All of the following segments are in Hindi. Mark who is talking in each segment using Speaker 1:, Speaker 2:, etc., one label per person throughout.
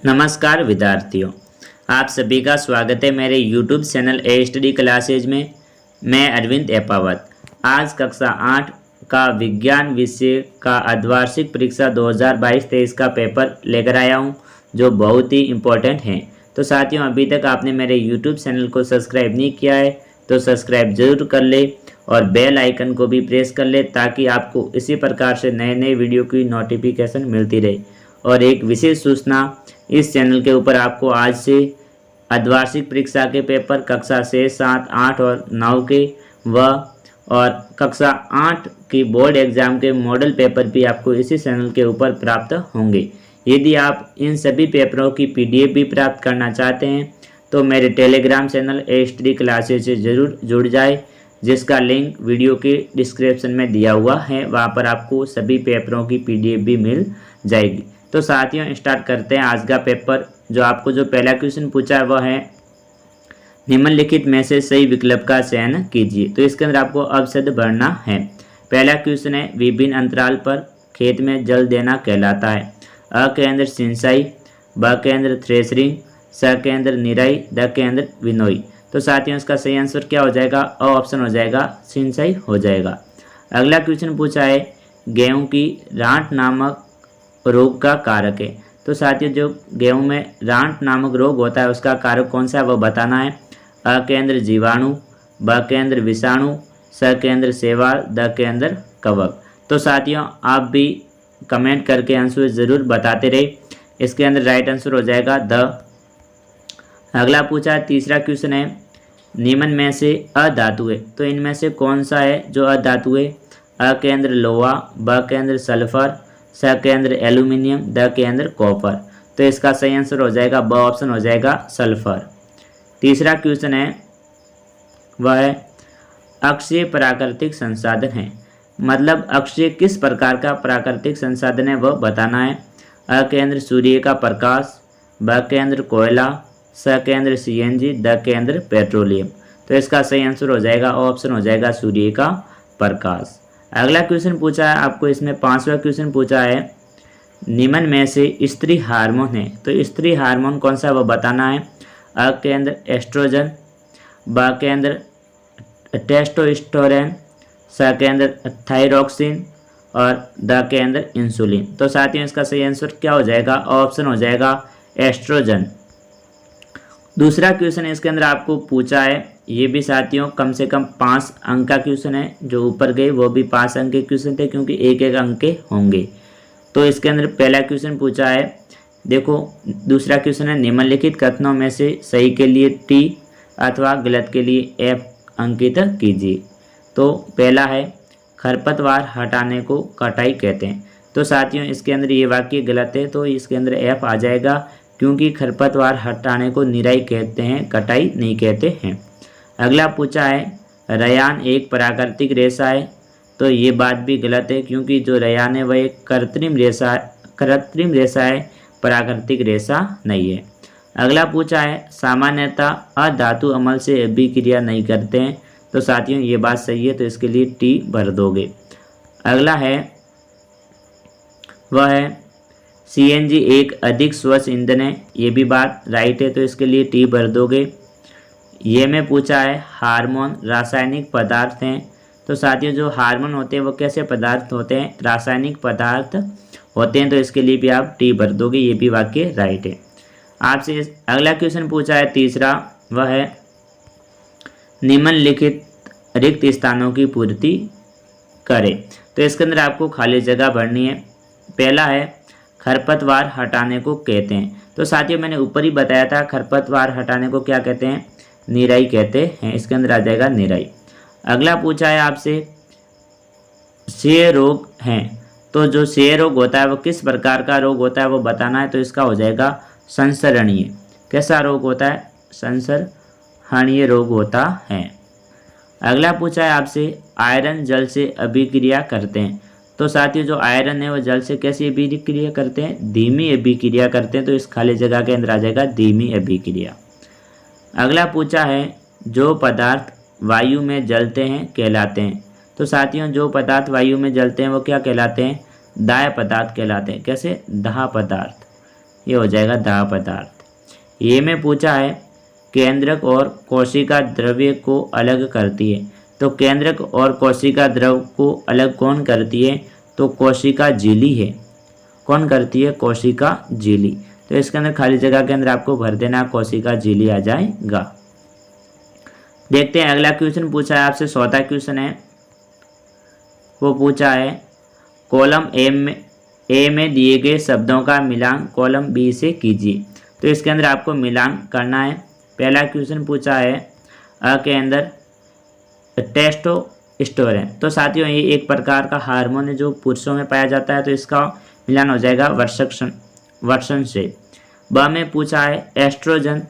Speaker 1: नमस्कार विद्यार्थियों, आप सभी का स्वागत है मेरे YouTube चैनल ए स्टडी क्लासेज में। मैं अरविंद एपावत आज कक्षा 8 का विज्ञान विषय का अर्धवार्षिक परीक्षा 2022-23 का पेपर लेकर आया हूं, जो बहुत ही इम्पोर्टेंट है। तो साथियों, अभी तक आपने मेरे YouTube चैनल को सब्सक्राइब नहीं किया है तो सब्सक्राइब जरूर कर ले और बेल आइकन को भी प्रेस कर ले, ताकि आपको इसी प्रकार से नए नए वीडियो की नोटिफिकेशन मिलती रहे। और एक विशेष सूचना, इस चैनल के ऊपर आपको आज से अर्धवार्षिक परीक्षा के पेपर कक्षा 6, 7, 8 और 9 के और कक्षा 8 की बोर्ड एग्जाम के मॉडल पेपर भी आपको इसी चैनल के ऊपर प्राप्त होंगे। यदि आप इन सभी पेपरों की PDF भी प्राप्त करना चाहते हैं तो मेरे टेलीग्राम चैनल ए स्टडी क्लासेज से ज़रूर जुड़ जाए, जिसका लिंक वीडियो के डिस्क्रिप्शन में दिया हुआ है। वहाँ पर आपको सभी पेपरों की PDF भी मिल जाएगी। तो साथियों, स्टार्ट करते हैं आज का पेपर। जो आपको जो पहला क्वेश्चन पूछा है वह है, निम्नलिखित में से सही विकल्प का चयन कीजिए। तो इसके अंदर आपको अवशब्द भरना है। पहला क्वेश्चन है, विभिन्न अंतराल पर खेत में जल देना कहलाता है। अ के अंदर सिंचाई, ब के अंदर थ्रेशरिंग, स के अंदर निराई, द के अंदर विनोई। तो साथियों, इसका सही आंसर क्या हो जाएगा? अ ऑप्शन हो जाएगा, सिंचाई हो जाएगा। अगला क्वेश्चन पूछा है, गेहूं की रांट नामक रोग का कारक है। तो साथियों, जो गेहूं में रांट नामक रोग होता है उसका कारक कौन सा है वो बताना है। अ के अंदर जीवाणु, ब के अंदर विषाणु, स के अंदर शैवाल, द के अंदर कवक। तो साथियों, आप भी कमेंट करके आंसर ज़रूर बताते रहे। इसके अंदर राइट आंसर हो जाएगा द। अगला पूछा है, तीसरा क्वेश्चन है, निम्न में से अधातु है। तो इनमें से कौन सा है जो अधातु है? अ के अंदर लोहा, ब के अंदर सल्फर, स के अंदर एल्यूमिनियम, द के अंदर कॉपर। तो इसका सही आंसर हो जाएगा ब ऑप्शन हो जाएगा, सल्फर। तीसरा क्वेश्चन है, वह है अक्षय प्राकृतिक संसाधन है। मतलब अक्षय किस प्रकार का प्राकृतिक संसाधन है वह बताना है। अ के अंदर सूर्य का प्रकाश, ब के अंदर कोयला, स के अंदर CNG, द के अंदर पेट्रोलियम। तो इसका सही आंसर हो जाएगा ऑप्शन हो जाएगा, सूर्य का प्रकाश। अगला क्वेश्चन पूछा है आपको, इसमें 5वां क्वेश्चन पूछा है, निम्न में से स्त्री हार्मोन है। तो स्त्री हार्मोन कौन सा वो बताना है। अ के अंदर एस्ट्रोजन, ब के अंदर टेस्टोस्टेरोन, स के अंदर थायरॉक्सिन और द के अंदर इंसुलिन। तो साथियों, इसका सही आंसर क्या हो जाएगा? ऑप्शन हो जाएगा, एस्ट्रोजन। दूसरा क्वेश्चन इसके अंदर आपको पूछा है, ये भी साथियों कम से कम 5 अंक का क्वेश्चन है। जो ऊपर गए वो भी 5 अंक के क्वेश्चन थे, क्योंकि एक एक अंक के होंगे। तो इसके अंदर पहला क्वेश्चन पूछा है, देखो दूसरा क्वेश्चन है, निम्नलिखित कथनों में से सही के लिए T अथवा गलत के लिए F अंकित कीजिए। तो पहला है, खरपतवार हटाने को कटाई कहते हैं। तो साथियों, इसके अंदर ये वाक्य गलत है, तो इसके अंदर F आ जाएगा, क्योंकि खरपतवार हटाने को निराई कहते हैं, कटाई नहीं कहते हैं। अगला पूछा है, रयान एक प्राकृतिक रेशा है। तो ये बात भी गलत है, क्योंकि जो रयान है वह एक कृत्रिम रेशा है, प्राकृतिक रेशा नहीं है। अगला पूछा है, सामान्यतः अधातु अम्ल से अभिक्रिया नहीं करते हैं। तो साथियों, ये बात सही है, तो इसके लिए T भर दोगे। अगला है, वह है CNG एक अधिक स्वच्छ ईंधन है। ये भी बात राइट है, तो इसके लिए T भर दोगे। ये में पूछा है, हार्मोन रासायनिक पदार्थ हैं। तो साथियों, जो हार्मोन होते हैं वो कैसे पदार्थ होते हैं? रासायनिक पदार्थ होते हैं। तो इसके लिए भी आप T भर दोगे। ये भी वाक्य राइट है। आपसे अगला क्वेश्चन पूछा है तीसरा, वह है, निम्नलिखित रिक्त स्थानों की पूर्ति करें। तो इसके अंदर आपको खाली जगह भरनी है। पहला है, खरपतवार हटाने को कहते हैं। तो साथियों, मैंने ऊपर ही बताया था, खरपतवार हटाने को क्या कहते हैं? निराई कहते हैं। इसके अंदर आ जाएगा निराई। अगला पूछा है आपसे, क्षय रोग हैं। तो जो क्षय रोग होता है वो किस प्रकार का रोग होता है वो बताना है। तो इसका हो जाएगा संसरणीय। कैसा रोग होता है? संसरणीय रोग होता है। अगला पूछा है आपसे, आयरन जल से अभिक्रिया करते हैं। तो साथियों, जो आयरन है वो जल से कैसी अभिक्रिया करते हैं? धीमी अभिक्रिया करते हैं। तो इस खाली जगह के अंदर आ जाएगा धीमी अभिक्रिया। अगला पूछा है, जो पदार्थ वायु में जलते हैं कहलाते हैं। तो साथियों, जो पदार्थ वायु में जलते हैं वो क्या कहलाते हैं? दाह्य पदार्थ कहलाते हैं। कैसे? दाह्य पदार्थ। ये हो जाएगा दाह पदार्थ। ये में पूछा है केंद्रक और कोशिका द्रव्य को अलग करती है, तो केंद्रक और कोशिका द्रव को अलग कौन करती है, तो कोशिका झिल्ली है। कौन करती है, कोशिका झिल्ली। तो इसके अंदर खाली जगह के अंदर आपको भर देना कोशिका झिल्ली आ जाएगा। देखते हैं अगला क्वेश्चन पूछा है आपसे, चौथा क्वेश्चन है, वो पूछा है कॉलम ए में दिए गए शब्दों का मिलान कॉलम बी से कीजिए। तो इसके अंदर आपको मिलान करना है। पहला क्वेश्चन पूछा है अ के अंदर टेस्टोस्टेरोन, तो साथियों ये एक प्रकार का हार्मोन है जो पुरुषों में पाया जाता है, तो इसका मिलान हो जाएगा वर्षण से। ब में पूछा है एस्ट्रोजन,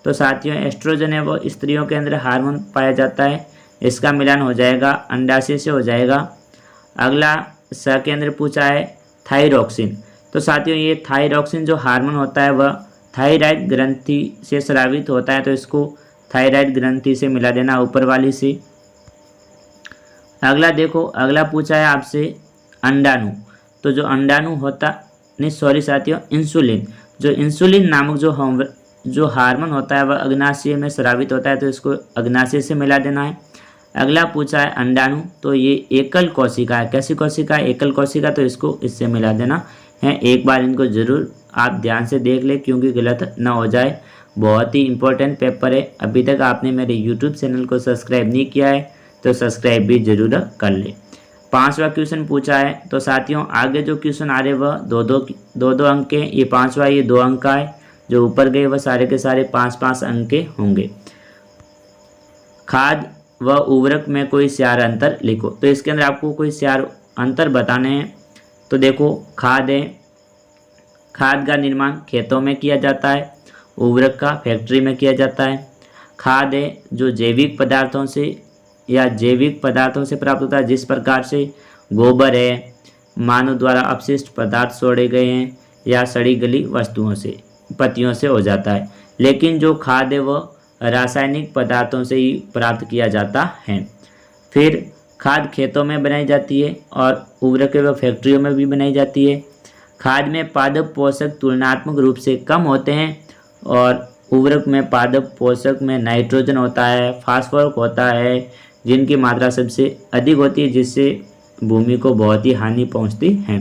Speaker 1: तो साथियों एस्ट्रोजन है वो स्त्रियों के अंदर हार्मोन पाया जाता है, इसका मिलान हो जाएगा अंडाशय से हो जाएगा। अगला स के अंदर पूछा है थायरॉक्सिन, तो साथियों ये थायरॉक्सिन जो हार्मोन होता है वह थायराइड ग्रंथि से स्रावित होता है, तो इसको थायराइड ग्रंथि से मिला देना ऊपर वाली से। अगला देखो, अगला पूछा है आपसे अंडाणु, तो जो अंडाणु होता नहीं सॉरी साथियों इंसुलिन, जो इंसुलिन नामक जो हार्मोन होता है वह अग्नाशय में स्रावित होता है, तो इसको अग्नाशय से मिला देना है। अगला पूछा है अंडाणु, तो ये एकल कोशिका है। कैसी कोशिका है, एकल कोशिका, तो इसको इससे मिला देना है। एक बार इनको जरूर आप ध्यान से देख ले क्योंकि गलत ना हो जाए, बहुत ही इंपॉर्टेंट पेपर है। अभी तक आपने मेरे यूट्यूब चैनल को सब्सक्राइब नहीं किया है तो सब्सक्राइब भी जरूर कर ले। पांचवा क्वेश्चन पूछा है, तो साथियों आगे जो क्वेश्चन आ रहे वह दो अंक के, ये पांचवा ये 2 अंक का है, जो ऊपर गए वह सारे के सारे 5-5 अंक के होंगे। खाद व उर्वरक में कोई 4 अंतर लिखो, तो इसके अंदर आपको कोई 4 अंतर बताने हैं। तो देखो खाद है, खाद का निर्माण खेतों में किया जाता है, उर्वरक का फैक्ट्री में किया जाता है। खाद है जो जैविक पदार्थों से प्राप्त होता है, जिस प्रकार से गोबर है, मानव द्वारा अपशिष्ट पदार्थ छोड़े गए हैं या सड़ी गली वस्तुओं से, पत्तियों से हो जाता है। लेकिन जो खाद है वह रासायनिक पदार्थों से ही प्राप्त किया जाता है। फिर खाद खेतों में बनाई जाती है और उर्वरक व फैक्ट्रियों में भी बनाई जाती है। खाद में पादप पोषक तुलनात्मक रूप से कम होते हैं और उर्वरक में पादप पोषक में नाइट्रोजन होता है, फास्फोरस होता है, जिनकी मात्रा सबसे अधिक होती है, जिससे भूमि को बहुत ही हानि पहुंचती है।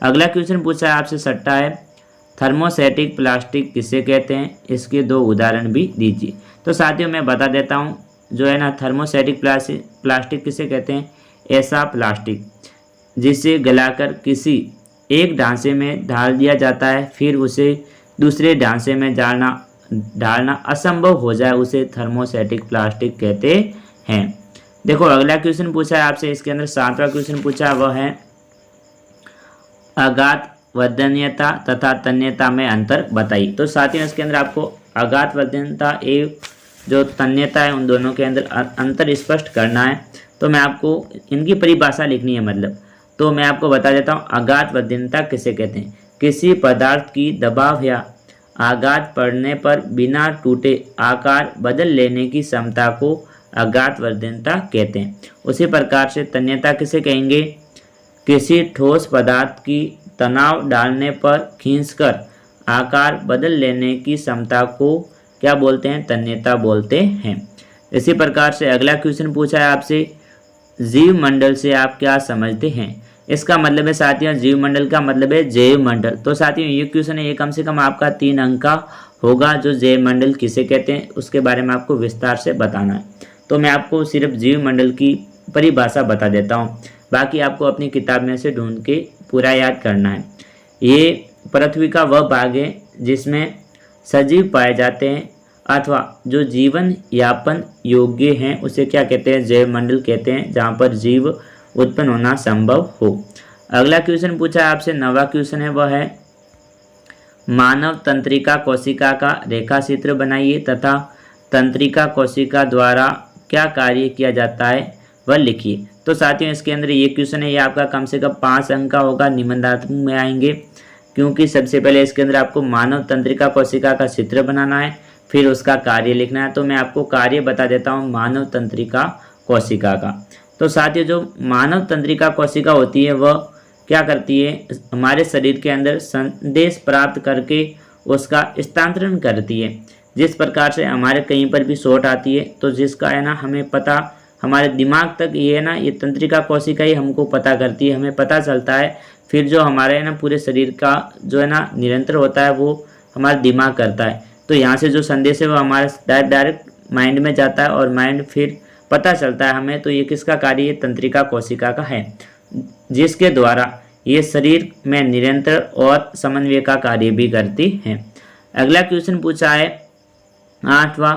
Speaker 1: अगला क्वेश्चन पूछा है आपसे, छठा है थर्मोस्टेटिक प्लास्टिक किसे कहते हैं, इसके 2 उदाहरण भी दीजिए। तो साथियों मैं बता देता हूँ, जो है ना थर्मोस्टेटिक प्लास्टिक किसे कहते हैं, ऐसा प्लास्टिक जिसे गलाकर किसी एक ढांचे में डाल दिया जाता है, फिर उसे दूसरे ढांचे में डालना असंभव हो जाए, उसे थर्मोस्टेटिक प्लास्टिक कहते हैं। देखो अगला क्वेश्चन पूछा है आपसे, इसके अंदर 7वां क्वेश्चन पूछा है, वह है आघात वदनीयता तथा तन्यता में अंतर बताइए। तो साथियों इसके अंदर आपको आघात वदनीयता एवं जो तन्यता है उन दोनों के अंदर अंतर स्पष्ट करना है। तो मैं आपको इनकी परिभाषा लिखनी है, मतलब तो मैं आपको बता देता हूँ। आघात वदनीयता किसे कहते हैं, किसी पदार्थ की दबाव या आघात पड़ने पर बिना टूटे आकार बदल लेने की क्षमता को आघात वदनीयता कहते हैं। उसी प्रकार से तन्यता किसे कहेंगे, किसी ठोस पदार्थ की तनाव डालने पर खींचकर आकार बदल लेने की क्षमता को क्या बोलते हैं, तन्यता बोलते हैं। इसी प्रकार से अगला क्वेश्चन पूछा है आपसे, जीव मंडल से आप क्या समझते हैं। इसका मतलब है साथियों, जीव मंडल का मतलब है जैव मंडल। तो साथियों ये क्वेश्चन है, ये कम से कम आपका 3 अंक का होगा। जो जैव मंडल किसे कहते हैं उसके बारे में आपको विस्तार से बताना है। तो मैं आपको सिर्फ जीव मंडल की परिभाषा बता देता हूँ, बाकी आपको अपनी किताब में से ढूंढ के पूरा याद करना है। ये पृथ्वी का वह भाग है जिसमें सजीव पाए जाते हैं अथवा जो जीवन यापन योग्य हैं उसे क्या कहते हैं, जैव मंडल कहते हैं, जहाँ पर जीव उत्पन्न होना संभव हो। अगला क्वेश्चन पूछा है आपसे, 9वां क्वेश्चन है, वह है मानव तंत्रिका कोशिका का रेखा चित्र बनाइए तथा तंत्रिका कोशिका द्वारा क्या कार्य किया जाता है वह लिखिए। तो साथियों इसके अंदर ये क्वेश्चन है, ये आपका कम से कम 5 अंक का होगा, निबंधात्मक में आएंगे, क्योंकि सबसे पहले इसके अंदर आपको मानव तंत्रिका कोशिका का चित्र बनाना है, फिर उसका कार्य लिखना है। तो मैं आपको कार्य बता देता हूँ मानव तंत्रिका कोशिका का। तो साथियों जो मानव तंत्रिका कोशिका होती है वह क्या करती है, हमारे शरीर के अंदर संदेश प्राप्त करके उसका स्थानांतरण करती है। जिस प्रकार से हमारे कहीं पर भी चोट आती है तो जिसका है ना हमें पता हमारे दिमाग तक ये है ना ये तंत्रिका कोशिका ही हमको पता करती है, हमें पता चलता है। फिर जो हमारे है ना पूरे शरीर का जो है ना निरंतर होता है वो हमारा दिमाग करता है। तो यहाँ से जो संदेश है वो हमारे डायरेक्ट माइंड में जाता है और माइंड फिर पता चलता है हमें। तो ये किसका कार्य है? तंत्रिका कोशिका का है, जिसके द्वारा ये शरीर में निरंतर और समन्वय का कार्य भी करती है। अगला क्वेश्चन पूछा है 8वां,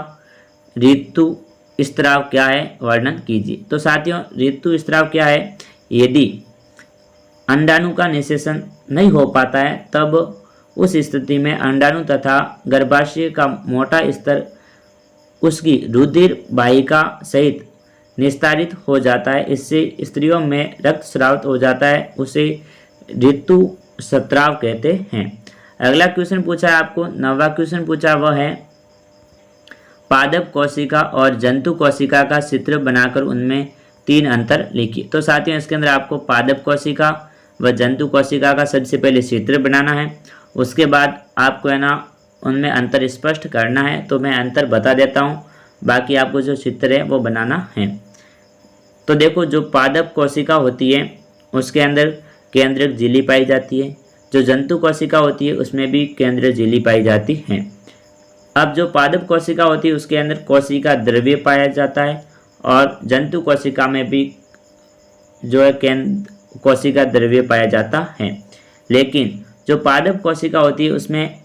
Speaker 1: ऋतु स्त्राव क्या है, वर्णन कीजिए। तो साथियों ऋतु स्त्राव क्या है? यदि अंडाणु का निषेचन नहीं हो पाता है तब उस स्थिति में अंडाणु तथा गर्भाशय का मोटा स्तर उसकी रुधिर वाहिका सहित निस्तारित हो जाता है। इससे स्त्रियों में रक्तस्राव हो जाता है, उसे ऋतुस्राव कहते हैं। अगला क्वेश्चन पूछा है आपको 9वां क्वेश्चन पूछा वह है पादप कोशिका और जंतु कोशिका का चित्र बनाकर उनमें 3 अंतर लिखिए। तो साथियों इसके अंदर आपको पादप कोशिका व जंतु कोशिका का सबसे पहले चित्र बनाना है, उसके बाद आपको है ना उनमें अंतर स्पष्ट करना है। तो मैं अंतर बता देता हूँ, बाकी आपको जो चित्र है वो बनाना है। तो देखो जो पादप कोशिका होती है उसके अंदर केंद्रक झिल्ली पाई जाती है, जो जंतु कोशिका होती है उसमें भी केंद्रक झिल्ली पाई जाती है। अब जो पादप कोशिका होती है उसके अंदर कोशिका द्रव्य पाया जाता है और जंतु कोशिका में भी जो है कोशिका द्रव्य पाया जाता है। लेकिन जो पादप कोशिका होती है उसमें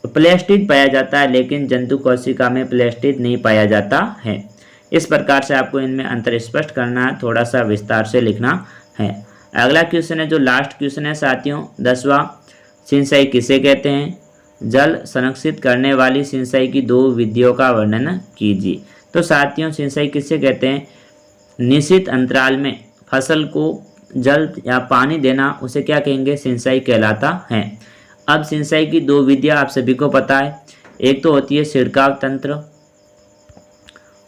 Speaker 1: प्लास्टिड पाया जाता है, लेकिन जंतु कोशिका में प्लास्टिड नहीं पाया जाता है। इस प्रकार से आपको इनमें अंतर स्पष्ट करना है, थोड़ा सा विस्तार से लिखना है। अगला क्वेश्चन है जो लास्ट क्वेश्चन है साथियों 10वां, सिंचाई किसे कहते हैं? जल संरक्षित करने वाली सिंचाई की 2 विधियों का वर्णन कीजिए। तो साथियों सिंचाई किसे कहते हैं? निश्चित अंतराल में फसल को जल या पानी देना, उसे क्या कहेंगे? सिंचाई कहलाता है। अब सिंचाई की 2 विधियां आप सभी को पता है, एक तो होती है छिड़काव तंत्र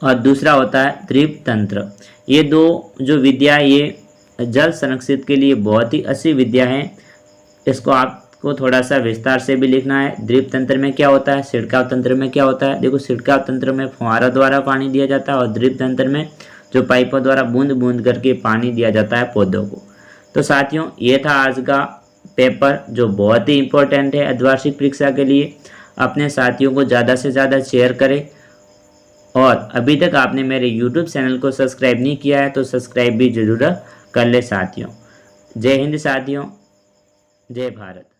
Speaker 1: और दूसरा होता है ड्रिप तंत्र। ये 2 जो विधियां ये जल संरक्षित के लिए बहुत ही अच्छी विधियां हैं। इसको आपको थोड़ा सा विस्तार से भी लिखना है। ड्रिप तंत्र में क्या होता है, छिड़काव तंत्र में क्या होता है? देखो छिड़काव तंत्र में फुहारा द्वारा पानी दिया जाता है और ड्रिप तंत्र में जो पाइपों द्वारा बूंद बूंद करके पानी दिया जाता है पौधों को। तो साथियों ये था आज का पेपर जो बहुत ही इम्पोर्टेंट है अर्धवार्षिक परीक्षा के लिए। अपने साथियों को ज़्यादा से ज़्यादा शेयर करें और अभी तक आपने मेरे YouTube चैनल को सब्सक्राइब नहीं किया है तो सब्सक्राइब भी जरूर कर ले साथियों। जय हिंद साथियों, जय भारत।